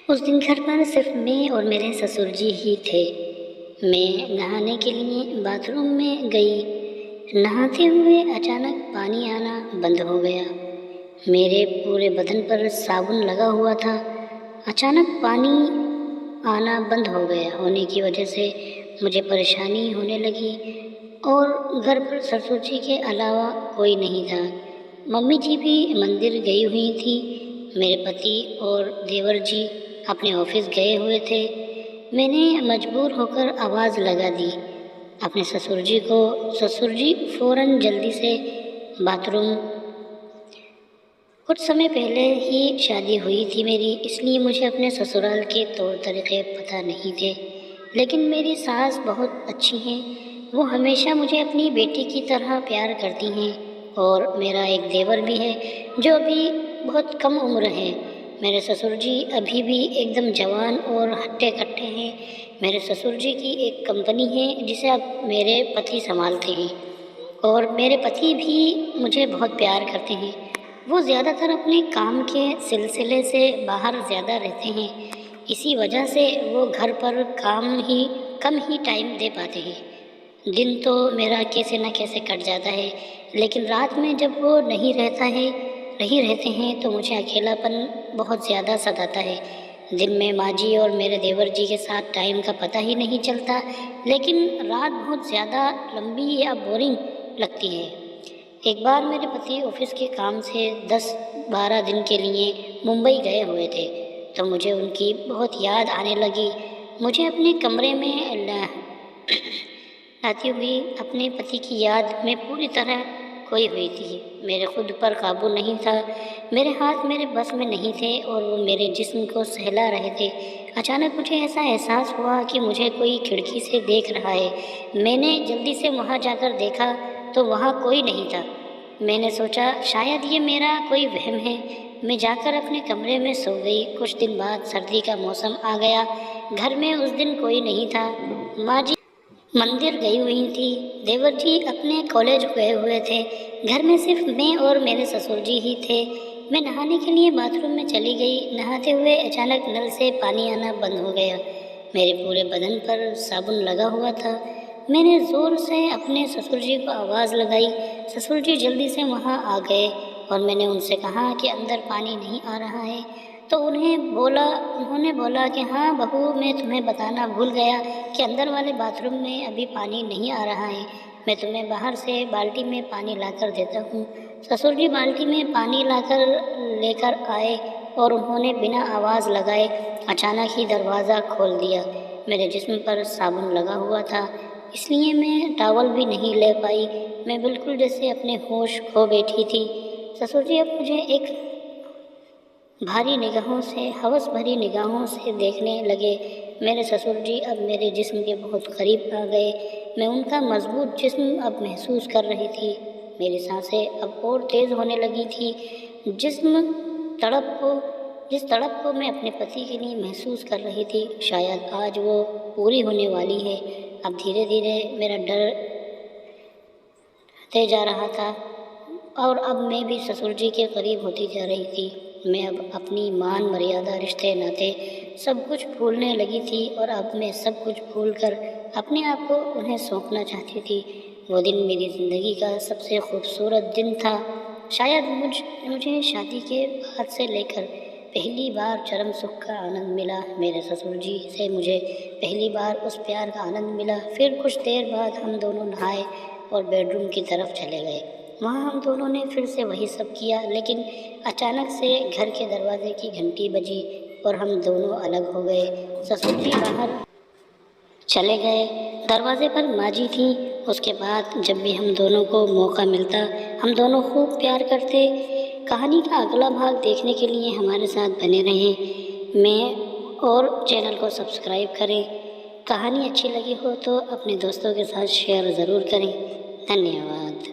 उस दिन घर पर सिर्फ मैं और मेरे ससुर जी ही थे। मैं नहाने के लिए बाथरूम में गई। नहाते हुए अचानक पानी आना बंद हो गया। मेरे पूरे बदन पर साबुन लगा हुआ था। अचानक पानी आना बंद हो गया होने की वजह से मुझे परेशानी होने लगी और घर पर ससुर जी के अलावा कोई नहीं था। मम्मी जी भी मंदिर गई हुई थी। मेरे पति और देवर जी अपने ऑफिस गए हुए थे। मैंने मजबूर होकर आवाज़ लगा दी अपने ससुर जी को। ससुर जी फ़ौरन जल्दी से बाथरूम। कुछ समय पहले ही शादी हुई थी मेरी, इसलिए मुझे अपने ससुराल के तौर तरीक़े पता नहीं थे। लेकिन मेरी सास बहुत अच्छी हैं। वो हमेशा मुझे अपनी बेटी की तरह प्यार करती हैं। और मेरा एक देवर भी है जो अभी बहुत कम उम्र है। मेरे ससुर जी अभी भी एकदम जवान और हट्टे कट्टे हैं। मेरे ससुर जी की एक कंपनी है जिसे अब मेरे पति संभालते हैं और मेरे पति भी मुझे बहुत प्यार करते हैं। वो ज़्यादातर अपने काम के सिलसिले से बाहर ज़्यादा रहते हैं, इसी वजह से वो घर पर कम ही टाइम दे पाते हैं। दिन तो मेरा कैसे न कैसे कट जाता है, लेकिन रात में जब वो नहीं रहते हैं तो मुझे अकेलापन बहुत ज़्यादा सताता है। दिन में माँ जी और मेरे देवर जी के साथ टाइम का पता ही नहीं चलता, लेकिन रात बहुत ज़्यादा लंबी या बोरिंग लगती है। एक बार मेरे पति ऑफिस के काम से 10-12 दिन के लिए मुंबई गए हुए थे, तो मुझे उनकी बहुत याद आने लगी। मुझे अपने कमरे में लाती हुई अपने पति की याद में पूरी तरह खोई हुई थी। मेरे खुद पर काबू नहीं था। मेरे हाथ मेरे बस में नहीं थे और वो मेरे जिस्म को सहला रहे थे। अचानक मुझे ऐसा एहसास हुआ कि मुझे कोई खिड़की से देख रहा है। मैंने जल्दी से वहाँ जाकर देखा तो वहाँ कोई नहीं था। मैंने सोचा शायद ये मेरा कोई वहम है। मैं जाकर अपने कमरे में सो गई। कुछ दिन बाद सर्दी का मौसम आ गया। घर में उस दिन कोई नहीं था। माँ जी मंदिर गई हुई थी, देवर जी अपने कॉलेज गए हुए थे। घर में सिर्फ मैं और मेरे ससुर जी ही थे। मैं नहाने के लिए बाथरूम में चली गई। नहाते हुए अचानक नल से पानी आना बंद हो गया। मेरे पूरे बदन पर साबुन लगा हुआ था। मैंने ज़ोर से अपने ससुर जी को आवाज़ लगाई। ससुर जी जल्दी से वहाँ आ गए और मैंने उनसे कहा कि अंदर पानी नहीं आ रहा है। तो उन्होंने बोला कि हाँ बहू, मैं तुम्हें बताना भूल गया कि अंदर वाले बाथरूम में अभी पानी नहीं आ रहा है। मैं तुम्हें बाहर से बाल्टी में पानी लाकर देता हूँ। ससुर जी बाल्टी में पानी लेकर आए और उन्होंने बिना आवाज़ लगाए अचानक ही दरवाज़ा खोल दिया। मेरे जिस्म पर साबुन लगा हुआ था, इसलिए मैं टॉवल भी नहीं ले पाई। मैं बिल्कुल जैसे अपने होश खो बैठी थी। ससुर जी अब मुझे एक हवस भरी निगाहों से देखने लगे। मेरे ससुर जी अब मेरे जिस्म के बहुत करीब आ गए। मैं उनका मजबूत जिस्म अब महसूस कर रही थी। मेरी सांसें अब और तेज़ होने लगी थी। जिस्म तड़प को जिस तड़प को मैं अपने पति के लिए महसूस कर रही थी, शायद आज वो पूरी होने वाली है। अब धीरे धीरे मेरा डर बढ़ते जा रहा था और अब मैं भी ससुर जी के करीब होती जा रही थी। मैं अब अपनी मान मर्यादा, रिश्ते नाते सब कुछ भूलने लगी थी और अब मैं सब कुछ भूलकर अपने आप को उन्हें सौंपना चाहती थी। वो दिन मेरी ज़िंदगी का सबसे खूबसूरत दिन था। शायद मुझे शादी के बाद से लेकर पहली बार चरम सुख का आनंद मिला। मेरे ससुर जी से मुझे पहली बार उस प्यार का आनंद मिला। फिर कुछ देर बाद हम दोनों नहाए और बेडरूम की तरफ चले गए। वहाँ हम दोनों ने फिर से वही सब किया, लेकिन अचानक से घर के दरवाजे की घंटी बजी और हम दोनों अलग हो गए। ससुर जी बाहर चले गए। दरवाजे पर माँ जी थी। उसके बाद जब भी हम दोनों को मौका मिलता, हम दोनों खूब प्यार करते। कहानी का अगला भाग देखने के लिए हमारे साथ बने रहें। और चैनल को सब्सक्राइब करें। कहानी अच्छी लगी हो तो अपने दोस्तों के साथ शेयर ज़रूर करें। धन्यवाद।